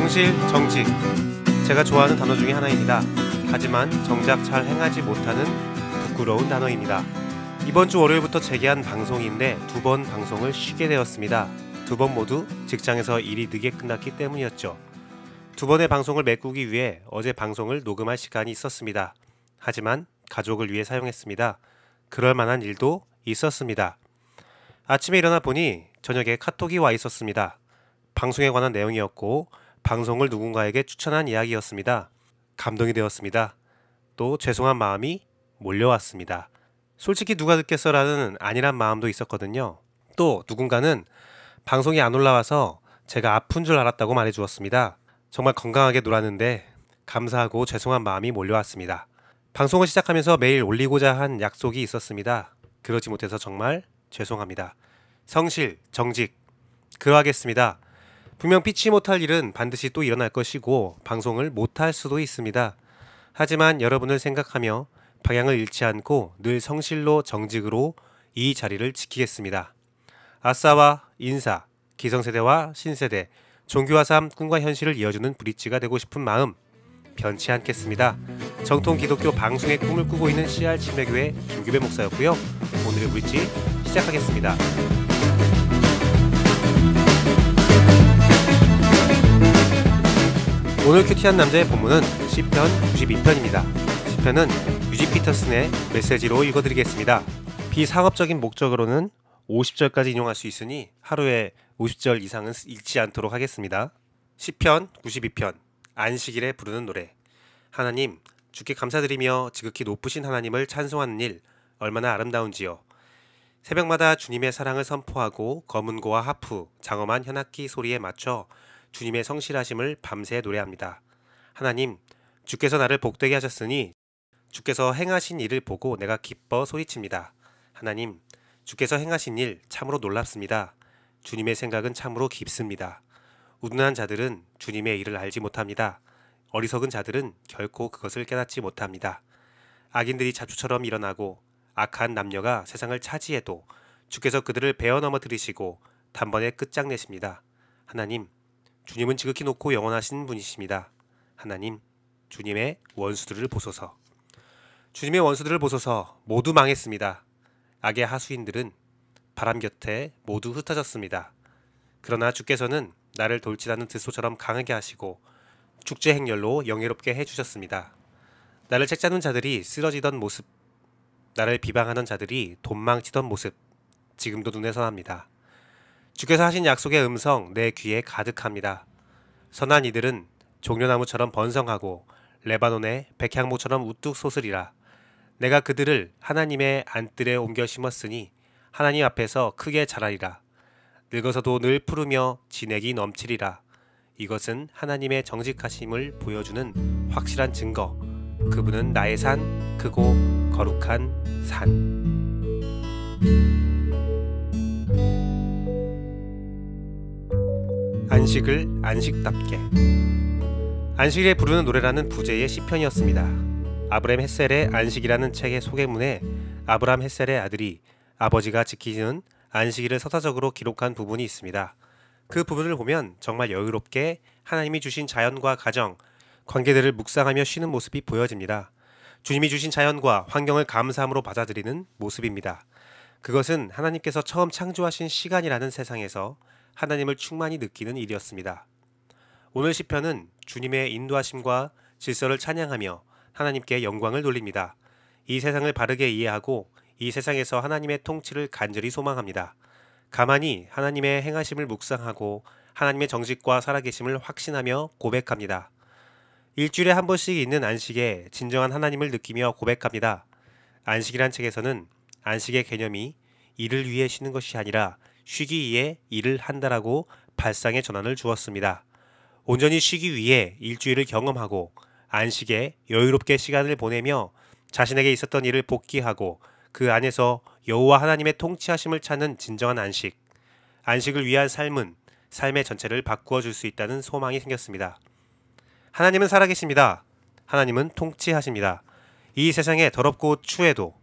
성실, 정직. 제가 좋아하는 단어 중에 하나입니다. 하지만 정작 잘 행하지 못하는 부끄러운 단어입니다. 이번 주 월요일부터 재개한 방송인데 2번 방송을 쉬게 되었습니다. 2번 모두 직장에서 일이 늦게 끝났기 때문이었죠. 2번의 방송을 메꾸기 위해 어제 방송을 녹음할 시간이 있었습니다. 하지만 가족을 위해 사용했습니다. 그럴 만한 일도 있었습니다. 아침에 일어나 보니 저녁에 카톡이 와 있었습니다. 방송에 관한 내용이었고 방송을 누군가에게 추천한 이야기였습니다. 감동이 되었습니다. 또 죄송한 마음이 몰려왔습니다. 솔직히 누가 듣겠어라는 아니란 마음도 있었거든요. 또 누군가는 방송이 안 올라와서 제가 아픈 줄 알았다고 말해주었습니다. 정말 건강하게 놀았는데 감사하고 죄송한 마음이 몰려왔습니다. 방송을 시작하면서 매일 올리고자 한 약속이 있었습니다. 그러지 못해서 정말 죄송합니다. 성실, 정직, 그러하겠습니다. 분명 피치 못할 일은 반드시 또 일어날 것이고 방송을 못할 수도 있습니다. 하지만 여러분을 생각하며 방향을 잃지 않고 늘 성실로 정직으로 이 자리를 지키겠습니다. 아싸와 인사, 기성세대와 신세대, 종교와 삶, 꿈과 현실을 이어주는 브릿지가 되고 싶은 마음 변치 않겠습니다. 정통 기독교 방송의 꿈을 꾸고 있는 CR 침례교회 김규배 목사였고요. 오늘의 브릿지 시작하겠습니다. 오늘 큐티한 남자의 본문은 시편 92편입니다. 시편은 유지 피터슨의 메시지로 읽어드리겠습니다. 비상업적인 목적으로는 50절까지 인용할 수 있으니 하루에 50절 이상은 읽지 않도록 하겠습니다. 시편 92편 안식일에 부르는 노래. 하나님, 주께 감사드리며 지극히 높으신 하나님을 찬송하는 일 얼마나 아름다운지요. 새벽마다 주님의 사랑을 선포하고 검은고와 하프, 장엄한 현악기 소리에 맞춰 주님의 성실하심을 밤새 노래합니다. 하나님, 주께서 나를 복되게 하셨으니 주께서 행하신 일을 보고 내가 기뻐 소리칩니다. 하나님, 주께서 행하신 일 참으로 놀랍습니다. 주님의 생각은 참으로 깊습니다. 우둔한 자들은 주님의 일을 알지 못합니다. 어리석은 자들은 결코 그것을 깨닫지 못합니다. 악인들이 자주처럼 일어나고 악한 남녀가 세상을 차지해도 주께서 그들을 베어 넘어뜨리시고 단번에 끝장내십니다. 하나님, 주님은 지극히 높고 영원하신 분이십니다. 하나님, 주님의 원수들을 보소서. 주님의 원수들을 보소서. 모두 망했습니다. 악의 하수인들은 바람 곁에 모두 흩어졌습니다. 그러나 주께서는 나를 돌진하는 들소처럼 강하게 하시고 축제 행렬로 영예롭게 해주셨습니다. 나를 책잡는 자들이 쓰러지던 모습, 나를 비방하는 자들이 돈망치던 모습, 지금도 눈에 선합니다. 주께서 하신 약속의 음성 내 귀에 가득합니다. 선한 이들은 종려나무처럼 번성하고 레바논의 백향목처럼 우뚝 솟으리라. 내가 그들을 하나님의 안뜰에 옮겨 심었으니 하나님 앞에서 크게 자라리라. 늙어서도 늘 푸르며 진액이 넘치리라. 이것은 하나님의 정직하심을 보여주는 확실한 증거. 그분은 나의 산, 크고 거룩한 산. 안식을 안식답게. 안식일에 부르는 노래라는 부제의 시편이었습니다. 아브람 햇셀의 안식이라는 책의 소개문에 아브람 햇셀의 아들이 아버지가 지키는 안식일을 서사적으로 기록한 부분이 있습니다. 그 부분을 보면 정말 여유롭게 하나님이 주신 자연과 가정, 관계들을 묵상하며 쉬는 모습이 보여집니다. 주님이 주신 자연과 환경을 감사함으로 받아들이는 모습입니다. 그것은 하나님께서 처음 창조하신 시간이라는 세상에서 하나님을 충만히 느끼는 일이었습니다. 오늘 시편은 주님의 인도하심과 질서를 찬양하며 하나님께 영광을 돌립니다. 이 세상을 바르게 이해하고 이 세상에서 하나님의 통치를 간절히 소망합니다. 가만히 하나님의 행하심을 묵상하고 하나님의 정직과 살아계심을 확신하며 고백합니다. 일주일에 한 번씩 있는 안식에 진정한 하나님을 느끼며 고백합니다. 안식이란 책에서는 안식의 개념이 일을 위해 쉬는 것이 아니라 쉬기 위해 일을 한다라고 발상의 전환을 주었습니다. 온전히 쉬기 위해 일주일을 경험하고 안식에 여유롭게 시간을 보내며 자신에게 있었던 일을 복귀하고 그 안에서 여호와 하나님의 통치하심을 찾는 진정한 안식. 안식을 위한 삶은 삶의 전체를 바꾸어 줄 수 있다는 소망이 생겼습니다. 하나님은 살아계십니다. 하나님은 통치하십니다. 이 세상에 더럽고 추해도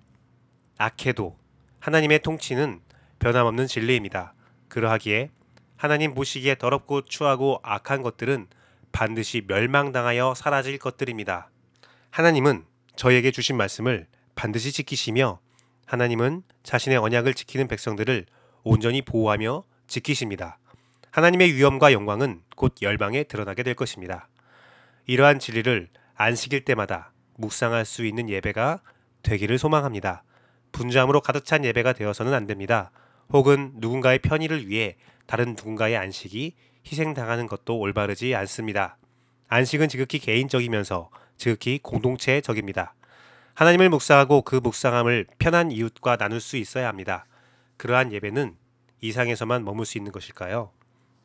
악해도 하나님의 통치는 변함없는 진리입니다. 그러하기에 하나님 보시기에 더럽고 추하고 악한 것들은 반드시 멸망당하여 사라질 것들입니다. 하나님은 저에게 주신 말씀을 반드시 지키시며 하나님은 자신의 언약을 지키는 백성들을 온전히 보호하며 지키십니다. 하나님의 위엄과 영광은 곧 열방에 드러나게 될 것입니다. 이러한 진리를 안식일 때마다 묵상할 수 있는 예배가 되기를 소망합니다. 분주함으로 가득 찬 예배가 되어서는 안 됩니다. 혹은 누군가의 편의를 위해 다른 누군가의 안식이 희생당하는 것도 올바르지 않습니다. 안식은 지극히 개인적이면서 지극히 공동체적입니다. 하나님을 묵상하고 그 묵상함을 편한 이웃과 나눌 수 있어야 합니다. 그러한 예배는 이 상에서만 머물 수 있는 것일까요?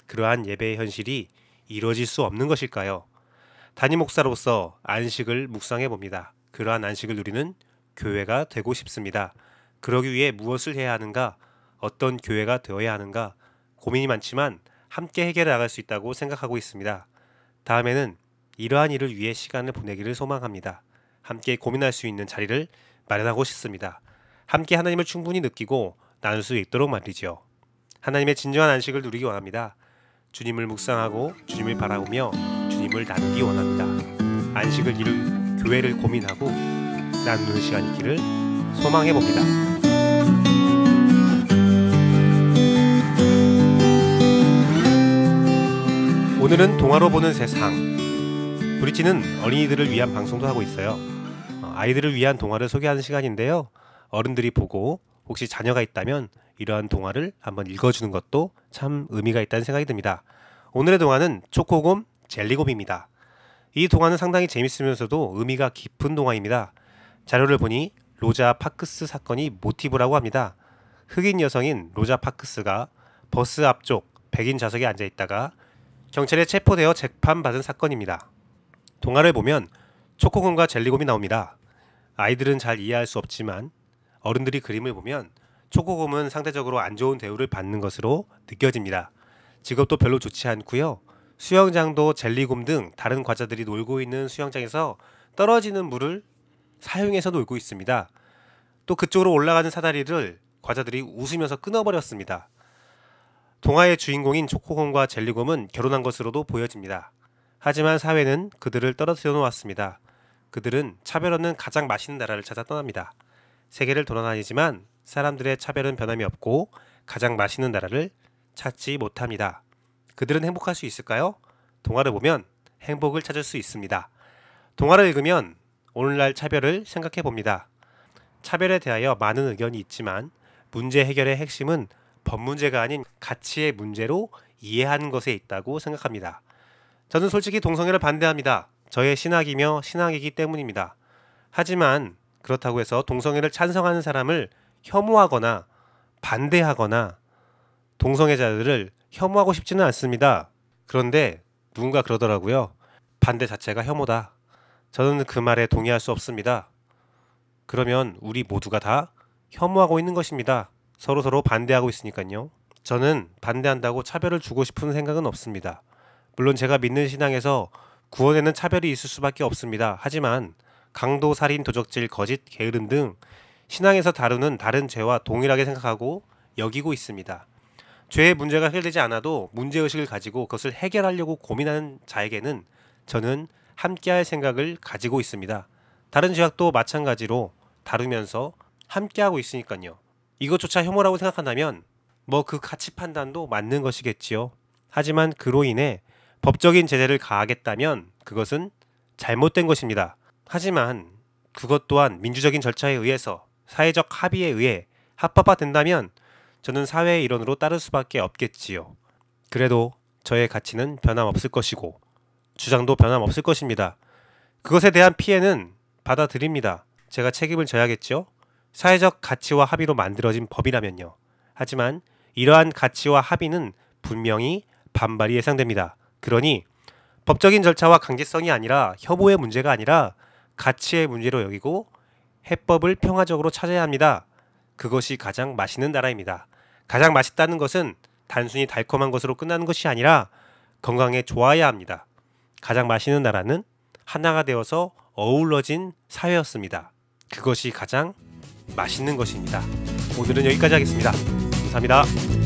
그러한 예배의 현실이 이루어질 수 없는 것일까요? 담임 목사로서 안식을 묵상해 봅니다. 그러한 안식을 누리는 교회가 되고 싶습니다. 그러기 위해 무엇을 해야 하는가? 어떤 교회가 되어야 하는가? 고민이 많지만 함께 해결해 나갈 수 있다고 생각하고 있습니다. 다음에는 이러한 일을 위해 시간을 보내기를 소망합니다. 함께 고민할 수 있는 자리를 마련하고 싶습니다. 함께 하나님을 충분히 느끼고 나눌 수 있도록 말이죠. 하나님의 진정한 안식을 누리기 원합니다. 주님을 묵상하고 주님을 바라보며 주님을 나누기 원합니다. 안식을 이룰 교회를 고민하고 나누는 시간이 있기를 소망해 봅니다. 오늘은 동화로 보는 세상. 브릿지는 어린이들을 위한 방송도 하고 있어요. 아이들을 위한 동화를 소개하는 시간인데요. 어른들이 보고 혹시 자녀가 있다면 이러한 동화를 한번 읽어주는 것도 참 의미가 있다는 생각이 듭니다. 오늘의 동화는 초코곰 젤리곰입니다. 이 동화는 상당히 재밌으면서도 의미가 깊은 동화입니다. 자료를 보니 로자 파크스 사건이 모티브라고 합니다. 흑인 여성인 로자 파크스가 버스 앞쪽 백인 좌석에 앉아 있다가 경찰에 체포되어 재판받은 사건입니다. 동화를 보면 초코곰과 젤리곰이 나옵니다. 아이들은 잘 이해할 수 없지만 어른들이 그림을 보면 초코곰은 상대적으로 안 좋은 대우를 받는 것으로 느껴집니다. 직업도 별로 좋지 않고요. 수영장도 젤리곰 등 다른 과자들이 놀고 있는 수영장에서 떨어지는 물을 사용해서 놀고 있습니다. 또 그쪽으로 올라가는 사다리를 과자들이 웃으면서 끊어버렸습니다. 동화의 주인공인 초코곰과 젤리곰은 결혼한 것으로도 보여집니다. 하지만 사회는 그들을 떨어뜨려 놓았습니다. 그들은 차별 없는 가장 맛있는 나라를 찾아 떠납니다. 세계를 돌아다니지만 사람들의 차별은 변함이 없고 가장 맛있는 나라를 찾지 못합니다. 그들은 행복할 수 있을까요? 동화를 보면 행복을 찾을 수 있습니다. 동화를 읽으면 오늘날 차별을 생각해 봅니다. 차별에 대하여 많은 의견이 있지만 문제 해결의 핵심은 법 문제가 아닌 가치의 문제로 이해하는 것에 있다고 생각합니다. 저는 솔직히 동성애를 반대합니다. 저의 신학이며 신앙이기 때문입니다. 하지만 그렇다고 해서 동성애를 찬성하는 사람을 혐오하거나 반대하거나 동성애자들을 혐오하고 싶지는 않습니다. 그런데 누군가 그러더라고요. 반대 자체가 혐오다. 저는 그 말에 동의할 수 없습니다. 그러면 우리 모두가 다 혐오하고 있는 것입니다. 서로 반대하고 있으니까요. 저는 반대한다고 차별을 주고 싶은 생각은 없습니다. 물론 제가 믿는 신앙에서 구원에는 차별이 있을 수밖에 없습니다. 하지만 강도, 살인, 도적질, 거짓, 게으름 등 신앙에서 다루는 다른 죄와 동일하게 생각하고 여기고 있습니다. 죄의 문제가 해결되지 않아도 문제의식을 가지고 그것을 해결하려고 고민하는 자에게는 저는 함께할 생각을 가지고 있습니다. 다른 죄악도 마찬가지로 다루면서 함께하고 있으니까요. 이것조차 혐오라고 생각한다면 그 가치 판단도 맞는 것이겠지요. 하지만 그로 인해 법적인 제재를 가하겠다면 그것은 잘못된 것입니다. 하지만 그것 또한 민주적인 절차에 의해서 사회적 합의에 의해 합법화된다면 저는 사회의 일원으로 따를 수밖에 없겠지요. 그래도 저의 가치는 변함없을 것이고 주장도 변함없을 것입니다. 그것에 대한 피해는 받아들입니다. 제가 책임을 져야겠죠. 사회적 가치와 합의로 만들어진 법이라면요. 하지만 이러한 가치와 합의는 분명히 반발이 예상됩니다. 그러니 법적인 절차와 강제성이 아니라 혐오의 문제가 아니라 가치의 문제로 여기고 해법을 평화적으로 찾아야 합니다. 그것이 가장 맛있는 나라입니다. 가장 맛있다는 것은 단순히 달콤한 것으로 끝나는 것이 아니라 건강에 좋아야 합니다. 가장 맛있는 나라는 하나가 되어서 어우러진 사회였습니다. 그것이 가장 맛있는 것입니다. 오늘은 여기까지 하겠습니다. 감사합니다.